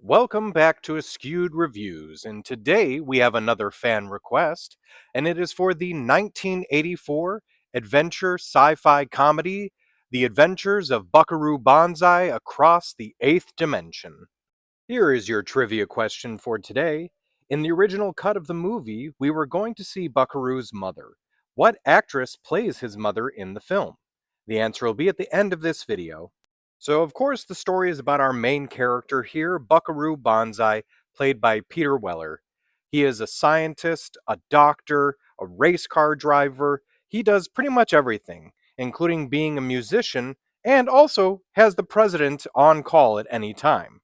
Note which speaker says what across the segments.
Speaker 1: Welcome back to Askewed Reviews, and today we have another fan request, and it is for the 1984 adventure sci-fi comedy, The Adventures of Buckaroo Banzai Across the Eighth Dimension. Here is your trivia question for today. In the original cut of the movie, we were going to see Buckaroo's mother. What actress plays his mother in the film? The answer will be at the end of this video. So, of course, the story is about our main character here, Buckaroo Banzai, played by Peter Weller. He is a scientist, a doctor, a race car driver. He does pretty much everything, including being a musician, and also has the president on call at any time.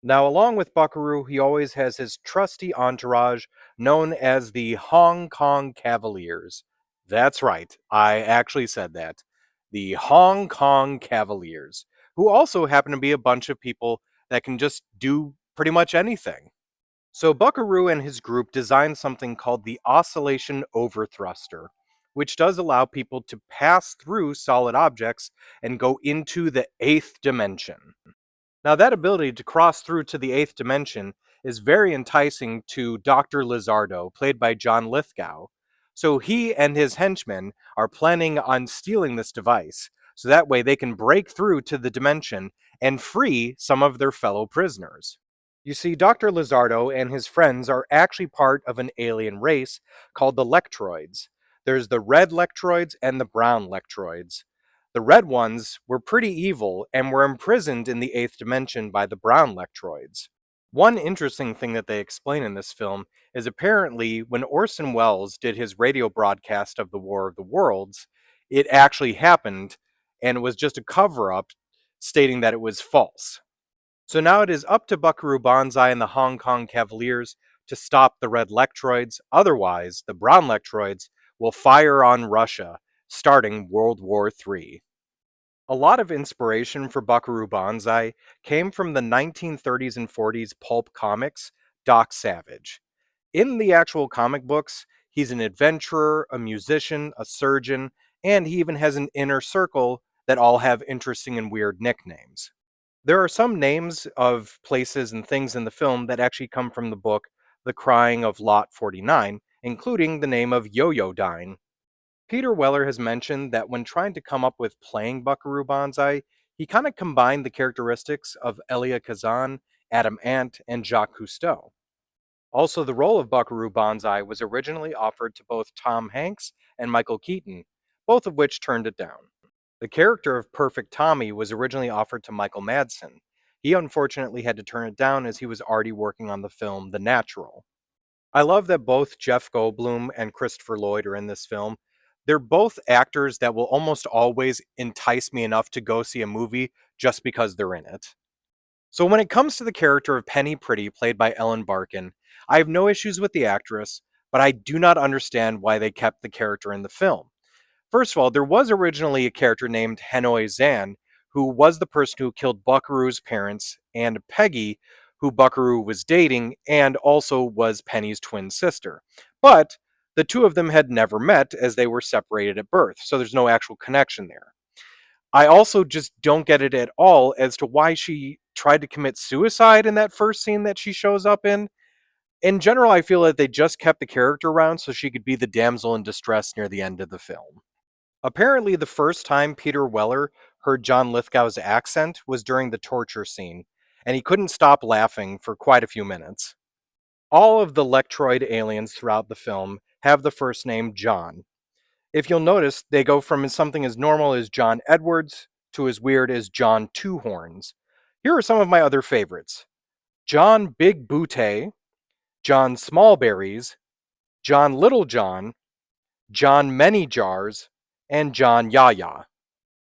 Speaker 1: Now, along with Buckaroo, he always has his trusty entourage known as the Hong Kong Cavaliers. That's right, I actually said that. The Hong Kong Cavaliers, who also happen to be a bunch of people that can just do pretty much anything. So, Buckaroo and his group designed something called the Oscillation Overthruster, which does allow people to pass through solid objects and go into the eighth dimension. Now, that ability to cross through to the eighth dimension is very enticing to Dr. Lizardo, played by John Lithgow. So he and his henchmen are planning on stealing this device, so that way they can break through to the dimension and free some of their fellow prisoners. You see, Dr. Lizardo and his friends are actually part of an alien race called the Lectroids. There's the red Lectroids and the brown Lectroids. The red ones were pretty evil and were imprisoned in the eighth dimension by the brown Lectroids. One interesting thing that they explain in this film is apparently when Orson Welles did his radio broadcast of the War of the Worlds, it actually happened and it was just a cover up stating that it was false. So now it is up to Buckaroo Banzai and the Hong Kong Cavaliers to stop the red Lectroids, otherwise, the brown Lectroids will fire on Russia, starting World War III. A lot of inspiration for Buckaroo Banzai came from the 1930s and 40s pulp comics Doc Savage. In the actual comic books, he's an adventurer, a musician, a surgeon, and he even has an inner circle that all have interesting and weird nicknames. There are some names of places and things in the film that actually come from the book The Crying of Lot 49, including the name of Yo-Yo-Dine. Peter Weller has mentioned that when trying to come up with playing Buckaroo Banzai, he kind of combined the characteristics of Elia Kazan, Adam Ant, and Jacques Cousteau. Also, the role of Buckaroo Banzai was originally offered to both Tom Hanks and Michael Keaton, both of which turned it down. The character of Perfect Tommy was originally offered to Michael Madsen. He unfortunately had to turn it down as he was already working on the film The Natural. I love that both Jeff Goldblum and Christopher Lloyd are in this film. They're both actors that will almost always entice me enough to go see a movie just because they're in it. So when it comes to the character of Penny Pretty, played by Ellen Barkin, I have no issues with the actress, but I do not understand why they kept the character in the film. First of all, there was originally a character named Hanoi Zan, who was the person who killed Buckaroo's parents, and Peggy, who Buckaroo was dating, and also was Penny's twin sister. But the two of them had never met as they were separated at birth, so there's no actual connection there. I also just don't get it at all as to why she tried to commit suicide in that first scene that she shows up in. In general, I feel that they just kept the character around so she could be the damsel in distress near the end of the film. Apparently, the first time Peter Weller heard John Lithgow's accent was during the torture scene, and he couldn't stop laughing for quite a few minutes. All of the Lectroid aliens throughout the film have the first name John. If you'll notice, they go from something as normal as John Edwards to as weird as John Two Horns. Here are some of my other favorites: John Big Booty, John Smallberries, John Little John, John Many Jars, and John Yaya.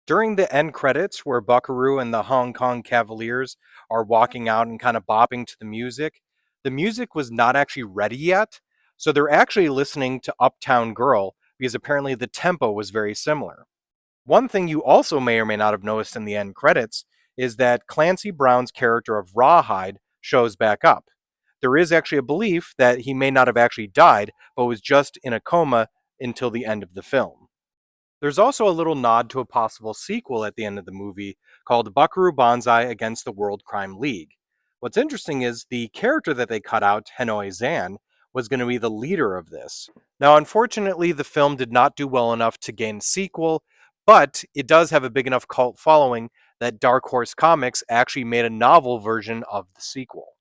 Speaker 1: During the end credits, where Buckaroo and the Hong Kong Cavaliers are walking out and kind of bopping to the music was not actually ready yet, so they're actually listening to Uptown Girl because apparently the tempo was very similar. One thing you also may or may not have noticed in the end credits is that Clancy Brown's character of Rawhide shows back up. There is actually a belief that he may not have actually died, but was just in a coma until the end of the film. There's also a little nod to a possible sequel at the end of the movie called Buckaroo Banzai Against the World Crime League. What's interesting is the character that they cut out, Hanoi Zan, was going to be the leader of this. Now, unfortunately, the film did not do well enough to gain a sequel, but it does have a big enough cult following that Dark Horse Comics actually made a novel version of the sequel.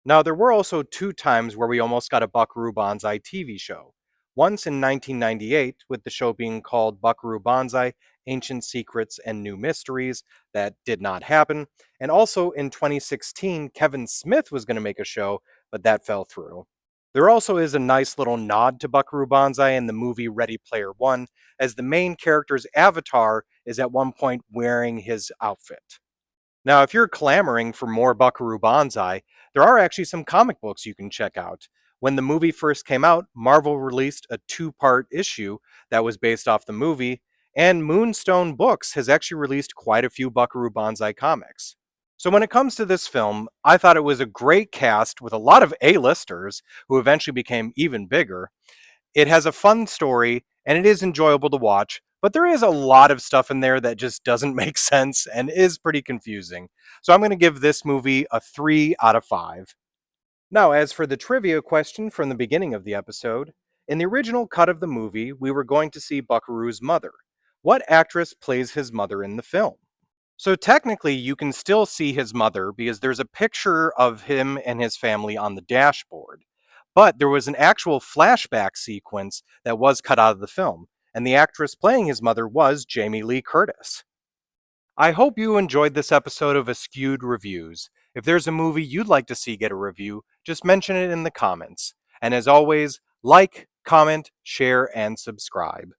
Speaker 1: Now, there were also two times where we almost got a Buckaroo Banzai TV show. Once in 1998, with the show being called Buckaroo Banzai Ancient Secrets and New Mysteries, that did not happen. And also in 2016, Kevin Smith was going to make a show, but that fell through. There also is a nice little nod to Buckaroo Banzai in the movie Ready Player One, as the main character's avatar is at one point wearing his outfit. Now, if you're clamoring for more Buckaroo Banzai, there are actually some comic books you can check out. When the movie first came out, Marvel released a two-part issue that was based off the movie, and Moonstone Books has actually released quite a few Buckaroo Banzai comics. So when it comes to this film, I thought it was a great cast with a lot of A-listers who eventually became even bigger. It has a fun story and it is enjoyable to watch, but there is a lot of stuff in there that just doesn't make sense and is pretty confusing. So I'm going to give this movie a 3 out of 5. Now, as for the trivia question from the beginning of the episode, in the original cut of the movie, we were going to see Buckaroo's mother. What actress plays his mother in the film? So technically, you can still see his mother because there's a picture of him and his family on the dashboard. But there was an actual flashback sequence that was cut out of the film, and the actress playing his mother was Jamie Lee Curtis. I hope you enjoyed this episode of Askewed Reviews. If there's a movie you'd like to see get a review, just mention it in the comments. And as always, like, comment, share, and subscribe.